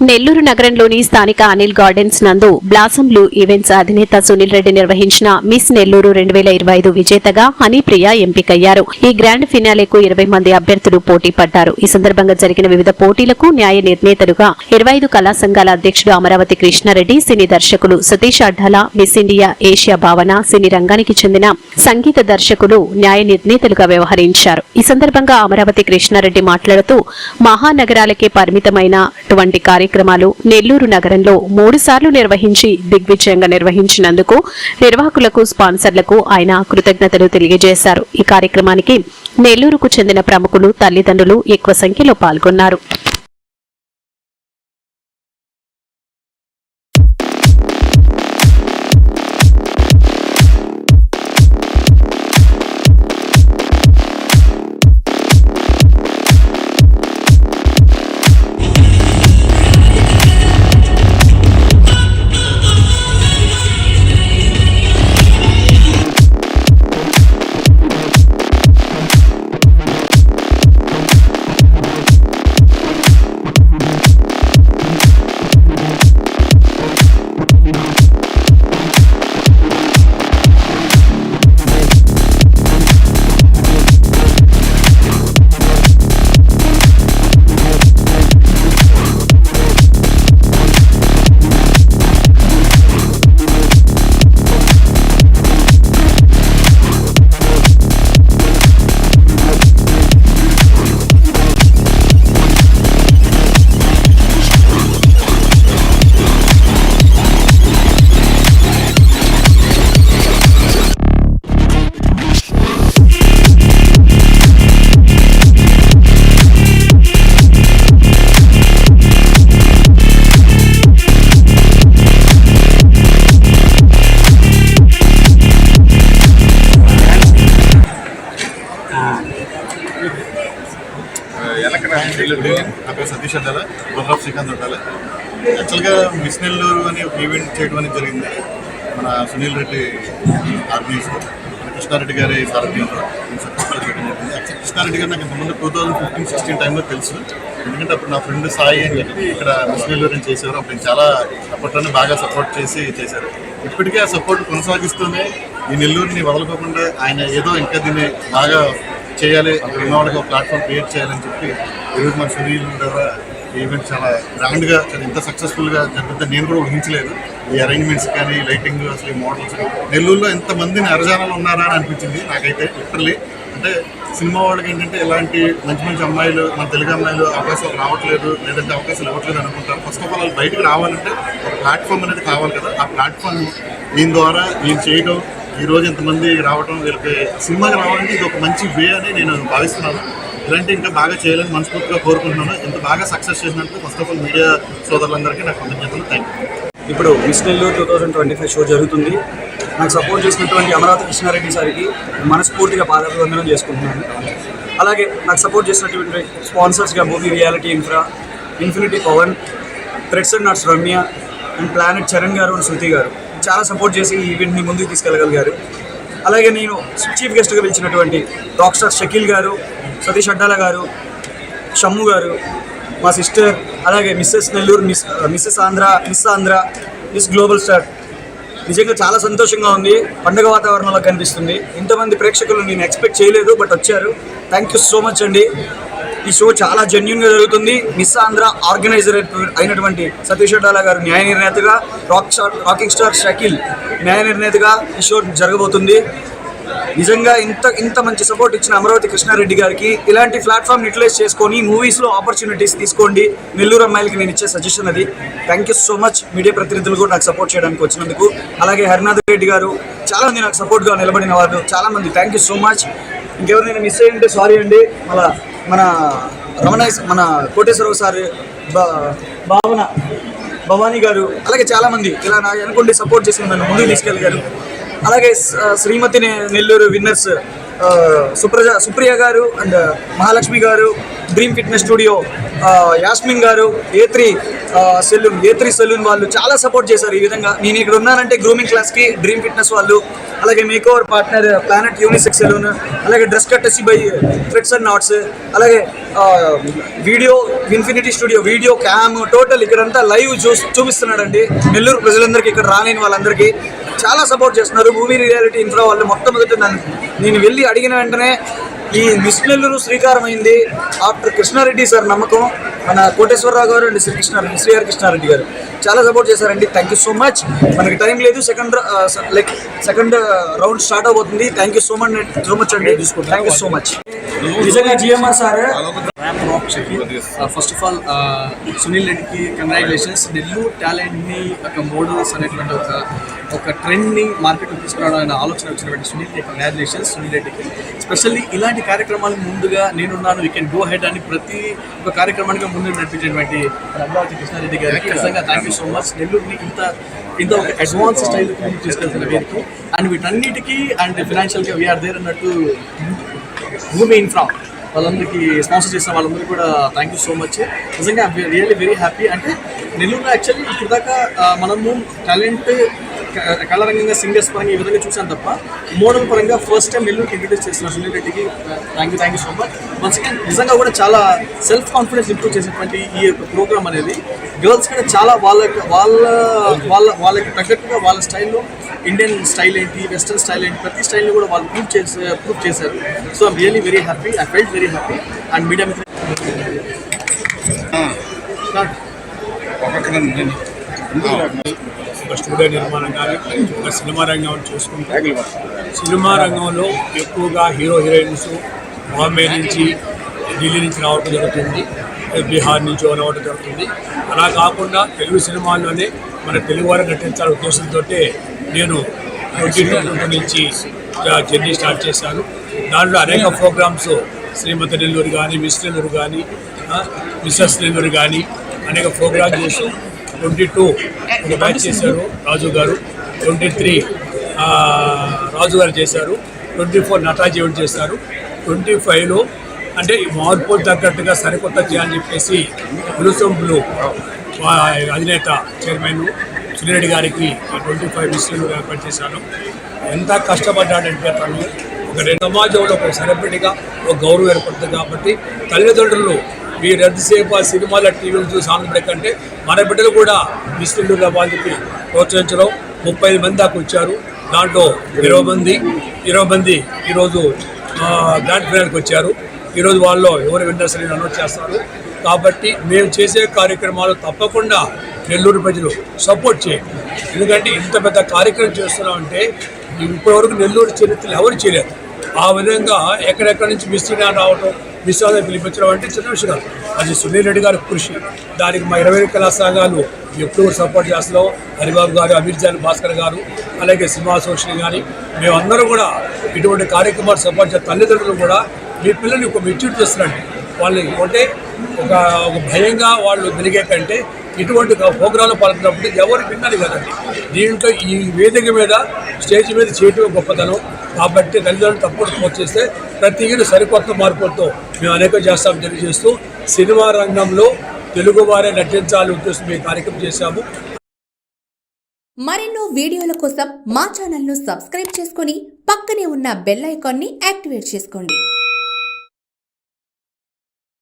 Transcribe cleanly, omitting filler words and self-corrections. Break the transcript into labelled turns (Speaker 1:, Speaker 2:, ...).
Speaker 1: నెల్లూరు నగరంలోని స్థానిక అనిల్ గార్డెన్స్ నందు బ్లాసంలు ఈవెంట్స్ అధినేత సునీల్ రెడ్డి నిర్వహించిన మిస్ నెల్లూరు 2025 విజేతగా హనీప్రియ ఎంపికయ్యారు. ఈ గ్రాండ్ ఫినాలేకు 20 మంది అభ్యర్థులు పోటీ పడ్డారు. ఈ సందర్భంగా జరిగిన వివిధ పోటీలకు న్యాయ నిర్ణేతలుగా 25 కళా సంఘాల అధ్యక్షుడు అమరావతి కృష్ణారెడ్డి, సినీ దర్శకులు Satish Addala, miss India Asia భావన, సినీ రంగానికి చెందిన సంగీత దర్శకులు న్యాయ నిర్ణేతలుగా వ్యవహరించారు. ఈ సందర్భంగా అమరావతి కృష్ణారెడ్డి మాట్లాడుతూ మహానగరాలకే పరిమితమైనటువంటి కార్యక్రమాలు నెల్లూరు నగరంలో 3 సార్లు నిర్వహించి దిగ్విజయంగా నిర్వహించినందుకు నిర్వాహకులకు, స్పాన్సర్లకు ఆయన కృతజ్ఞతలు తెలియజేశారు. ఈ కార్యక్రమానికి నెల్లూరుకు చెందిన ప్రముఖులు, తల్లిదండ్రులు ఎక్కువ సంఖ్యలో పాల్గొన్నారు.
Speaker 2: నా పేరు సతీష్ అడ్డాల, బ్రదర్ ఆఫ్ శ్రీకాంత్ అడ్డాల. యాక్చువల్గా మిస్ నెల్లూరు అని ఒక ఈవెంట్ చేయడం అనేది జరిగింది. మన సునీల్ రెడ్డి ఆర్గనైజర్, కృష్ణారెడ్డి గారి సారథ్యంలో సక్సెస్ఫుల్ చేయడం జరిగింది. యాక్చువల్ కృష్ణారెడ్డి గారు నాకు ఇంతకుముందు 2015-16 టైంలో తెలుసు. ఎందుకంటే అప్పుడు నా ఫ్రెండ్ సాయి అని చెప్పి ఇక్కడ మిస్ నెల్లూరు అని చేసేవారు. అప్పుడు చాలా అప్పట్లోనే బాగా సపోర్ట్ చేశారు. ఇప్పటికే ఆ సపోర్ట్ కొనసాగిస్తూనే ఈ నెల్లూరుని వదలుకోకుండా ఆయన ఏదో ఇంకా దీన్ని బాగా చేయాలి, ఉన్నవాళ్ళకి ఒక ప్లాట్ఫామ్ క్రియేట్ చేయాలని చెప్పి ఈరోజు మన సునీల్ ద్వారా ఈవెంట్ చాలా గ్రాండ్గా, చాలా ఇంత సక్సెస్ఫుల్గా జరుగుతుంది నేను కూడా ఊహించలేదు. ఈ అరేంజ్మెంట్స్ కానీ, లైటింగ్, అసలు ఈ మోడల్స్, నెల్లూరులో ఎంతమందిని అరజానాలు ఉన్నారా అని అనిపించింది నాకైతే. లిటరలీ అంటే సినిమా వాళ్ళకి ఏంటంటే ఇలాంటి మంచి మంచి అమ్మాయిలు, మన తెలుగు అమ్మాయిలు అవకాశాలు రావట్లేదు, లేదంటే అవకాశాలు ఇవ్వట్లేదు అనుకుంటారు. ఫస్ట్ ఆఫ్ ఆల్ వాళ్ళు బయటకు రావాలంటే ఒక ప్లాట్ఫామ్ అనేది కావాలి కదా. ఆ ప్లాట్ఫామ్ దీని ద్వారా నేను చేయడం, ఈరోజు ఎంతమంది రావడం, వీళ్ళకి సినిమాకి రావాలంటే ఇది ఒక మంచి వే అని నేను భావిస్తున్నాను. ఇలాంటి ఇంకా బాగా చేయాలని మనస్ఫూర్తిగా కోరుకుంటున్నాను. ఇంత బాగా సక్సెస్ చేసినందుకు ఫస్ట్ ఆఫ్ ఆల్ మీడియా సోదరులందరికీ నాకు కృతజ్ఞతలు. Thank you.
Speaker 3: ఇప్పుడు మిస్ నెల్లూరు 2025 షో జరుగుతుంది. నాకు సపోర్ట్ చేసినటువంటి అమరావతి కృష్ణారెడ్డి సార్కి మనస్ఫూర్తిగా పాదాభివందనం చేసుకుంటున్నాను. అలాగే నాకు సపోర్ట్ చేసినటువంటి స్పాన్సర్స్గా movie reality infra, infinity Pawan, threads and nuts Ramya and planet Charan garu and శృతి గారు చాలా సపోర్ట్ చేసి ఈ ఈవెంట్ని ముందుకు తీసుకెళ్ళగలిగారు. అలాగే నేను చీఫ్ గెస్ట్గా పిలిచినటువంటి రాక్ స్టార్ షకీల్ గారు, సతీష్ అడ్డాల గారు, షమ్ము గారు, మా సిస్టర్, అలాగే Mrs Nellore, Mrs Andhra, miss Andhra, miss global star. నిజంగా చాలా సంతోషంగా ఉంది. పండుగ వాతావరణంలో కనిపిస్తుంది. ఇంతమంది ప్రేక్షకులు నేను ఎక్స్పెక్ట్ చేయలేదు, బట్ వచ్చారు. థ్యాంక్ యూ సో మచ్ అండి. ఈ షో చాలా జెన్యూన్గా జరుగుతుంది. మిస్ ఆంధ్ర ఆర్గనైజర్ అయినటువంటి సతీష్ అడ్డాల గారు న్యాయ నిర్ణేతగా, రాకింగ్ స్టార్ షకీల్ న్యాయ నిర్ణేతగా ఈ షో జరగబోతుంది. నిజంగా ఇంత మంచి సపోర్ట్ ఇచ్చిన అమరావతి కృష్ణారెడ్డి గారికి ఇలాంటి ప్లాట్ఫామ్ యూటిలైజ్ చేసుకొని మూవీస్లో ఆపర్చునిటీస్ తీసుకోండి. నెల్లూరు అమ్మాయిలకి నేను ఇచ్చే సజెషన్ అది. Thank you so much media ప్రతినిధులు కూడా నాకు సపోర్ట్ చేయడానికి వచ్చినందుకు. అలాగే హరినాథ్ రెడ్డి గారు, చాలామంది నాకు సపోర్ట్గా నిలబడిన వాళ్ళు చాలామంది. Thank you so much. ఇంకెవరైనా మిస్ అయ్యింటే సారీ అండి. మళ్ళా మన కోటేశ్వరరావు సార్, భవానీ గారు, అలాగే చాలామంది ఇలా నా అనుకుంటే సపోర్ట్ చేసి నన్ను ముందుకు తీసుకెళ్ళగారు. అలాగే శ్రీమతి నెల్లూరు విన్నర్స్ సుప్రియ గారు అండ్ మహాలక్ష్మి గారు, డ్రీమ్ ఫిట్నెస్ స్టూడియో యాస్మిన్ గారు, A3 సెలూన్ A3 సెలూన్ వాళ్ళు చాలా సపోర్ట్ చేశారు. ఈ విధంగా నేను ఇక్కడ ఉన్నానంటే గ్రూమింగ్ క్లాస్కి డ్రీమ్ ఫిట్నెస్ వాళ్ళు, అలాగే make over partner planet unisex salon, అలాగే డ్రెస్ కట్టెసి బై థ్రెడ్స్ అండ్ నాట్స్, అలాగే video infinity studio video cam total ఇక్కడంతా లైవ్ చూపిస్తున్నాడండి. నెల్లూరు ప్రజలందరికీ, ఇక్కడ రాలేని వాళ్ళందరికీ చాలా సపోర్ట్ చేస్తున్నారు. మూవీ రియాలిటీ ఇన్ఫ్రా వాళ్ళు మొట్టమొదటి నేను వెళ్ళి అడిగిన వెంటనే ఈ మిస్ నెల్లూరు శ్రీకారం అయింది ఆఫ్టర్ కృష్ణారెడ్డి సార్ నమ్మకం, మన కోటేశ్వరరావు గారు అండ్ శ్రీఆర్ కృష్ణారెడ్డి గారు చాలా సపోర్ట్ చేశారండి. Thank you so much. మనకి టైం లేదు, సెకండ్ రౌండ్ స్టార్ట్ అవబోతుంది. థ్యాంక్ యూ సో మచ్ అండి. Thank you so much. నిజంగా GMR sir
Speaker 4: first of all Sunil రెడ్డికి కంగ్రాచులేషన్స్. నెల్లూరు టాలెంట్ని ఒక మోడల్స్ అనేటువంటి ఒక ట్రెండ్ని మార్కెట్కి తీసుకురావడం ఆలోచన వచ్చినటువంటి సునీల్కి కంగ్రాచులేషన్స్. సునీల్ రెడ్డికి స్పెషల్లీ ఇలాంటి కార్యక్రమాలు ముందుగా నేనున్నాను, యూ కెన్ గో హెడ్ అని ప్రతి ఒక కార్యక్రమానికి ముందు నడిపించేటువంటి అమరావతి కృష్ణారెడ్డి గారికి నిజంగా థ్యాంక్ యూ సో మచ్. నెల్లూరుని ఇంత ఒక అడ్వాన్స్ స్టైల్ తీసుకెళ్తున్న వీరికి అండ్ వీటన్నిటికీ అండ్ ఫినాన్షియల్గా వీఆర్ దేర్ అన్నట్టు భూమి ఇన్ఫ్రా వాళ్ళందరికీ స్పాన్సర్ చేసిన వాళ్ళందరికీ కూడా థ్యాంక్ యూ సో మచ్. నిజంగా రియల్లీ వెరీ హ్యాపీ. అంటే నెల్లూరులో యాక్చువల్లీ ఇప్పుడు దాకా మనము టాలెంట్ కళారంగంగా సింగర్స్ పరంగా ఈ విధంగా చూసాను తప్ప మోడల్ పరంగా ఫస్ట్ టైం నెల్లూరుకి ఇంట్రడ్యూస్ చేసిన సునీల్ రెడ్డికి thank you so much. Once again నిజంగా కూడా చాలా సెల్ఫ్ కాన్ఫిడెన్స్ ఇంప్రూవ్ చేసేటువంటి ఈ యొక్క ప్రోగ్రామ్ అనేది గర్ల్స్ కూడా చాలా వాళ్ళకి తగ్గట్టుగా వాళ్ళ స్టైల్లో ఇండియన్ స్టైల్ ఏంటి, వెస్టర్న్ స్టైల్ ఏంటి, ప్రతి స్టైల్ని కూడా వాళ్ళు ప్రూవ్ చేశారు. So I'm really very happy, I felt very happy. And media
Speaker 5: ఒక స్టూడియో నిర్మాణం కానీ ఒక సినిమా రంగం చూసుకుంటే సినిమా రంగంలో ఎక్కువగా హీరోయిన్స్ బాంబే నుంచి ఢిల్లీ నుంచి రావడం జరుగుతుంది, బీహార్ నుంచి రావడం జరుగుతుంది. అలా కాకుండా తెలుగు సినిమాల్లోనే మన తెలుగు వారు నటించాలనే ఉద్దేశంతో నేను 2022 నుంచి జర్నీ స్టార్ట్ చేశాను. దాంట్లో అనేక ప్రోగ్రామ్స్ శ్రీమతి నెల్లూరు కానీ, మిస్ నెల్లూరు కానీ, మిస్సెస్ నెల్లూరు కానీ అనేక ప్రోగ్రామ్ చేస్తూ 22 ఒక బ్యాచ్ చేశారు రాజు గారు, 23 రాజు గారు చేశారు, 24 నటాజీ ఈవెంట్ చేశారు, 25లో అంటే మార్పులు తగ్గట్టుగా సరికొత్త చేయాలని చెప్పేసి బ్లూ అధినేత చైర్మన్ సునీరెడ్డి గారికి 25 మిస్లు ఏర్పాటు చేశాను. ఎంత కష్టపడ్డాడంటే తను ఒక సమాజంలో ఒక సెలబ్రిటీగా ఒక గౌరవం ఏర్పడుతుంది. కాబట్టి తల్లిదండ్రులు మీరు ఎంతసేపు ఆ సినిమాల టీవీలు చూసి ఆనందపడకంటే మన బిడ్డలు కూడా మిస్లు వాళ్ళకి ప్రోత్సహించడం. 35 మంది దాకా వచ్చారు. దాంట్లో 20 మంది ఈరోజు గ్రాండ్ ఫినాల్కి వచ్చారు. ఈరోజు వాళ్ళు ఎవరు విన్నర్స్ అని అనౌన్స్ చేస్తారు. కాబట్టి మేము చేసే కార్యక్రమాలు తప్పకుండా నెల్లూరు ప్రజలు సపోర్ట్ చేయండి. ఎందుకంటే ఇంత పెద్ద కార్యక్రమం చేస్తున్నామంటే ఇప్పటివరకు నెల్లూరు చరిత్రలు ఎవరు చేయలేదు. ఆ విధంగా ఎక్కడెక్కడి నుంచి మిస్టీనా రావడం, మిస్సాగా పిలిపించడం అంటే చిన్న విషయం. అది సునీల్ రెడ్డి గారి కృషి. దానికి మా 20 కళా సంఘాలు ఎప్పుడు సపోర్ట్ చేస్తున్నాం. హరిబాబు గారు, అమీర్జాన్ భాస్కర్ గారు, అలాగే సినిమా అసోసియేషన్ కానీ మేమందరం కూడా ఇటువంటి కార్యక్రమాలు సపోర్ట్ చేస్తాం. తల్లిదండ్రులు కూడా మీ పిల్లల్ని ఒక మెచ్యూర్ చేస్తున్నారండి. వాళ్ళని అంటే ఒక భయంగా వాళ్ళు పెరిగే కంటే ఇటువంటి ప్రోగ్రాంలు పాల్గొన్నప్పుడు ఎవరు విన్నారు కదండి. దీంట్లో ఈ వేదిక మీద స్టేజ్ మీద చేయటం గొప్పతనం. కాబట్టి తల్లిదండ్రులు తప్పుడు పోస్ట్ చేస్తే ప్రతి ఏడు సరికొత్త మార్పులతో మేము అనేక చేస్తామని తెలియజేస్తూ సినిమా రంగంలో తెలుగు వారే నటించాలని ఉద్దేశం మేము కార్యక్రమం చేశాము.
Speaker 6: మరెన్నో వీడియోల కోసం మా ఛానల్ను సబ్స్క్రైబ్ చేసుకొని పక్కనే ఉన్న బెల్ ఐకాన్ని యాక్టివేట్ చేసుకోండి.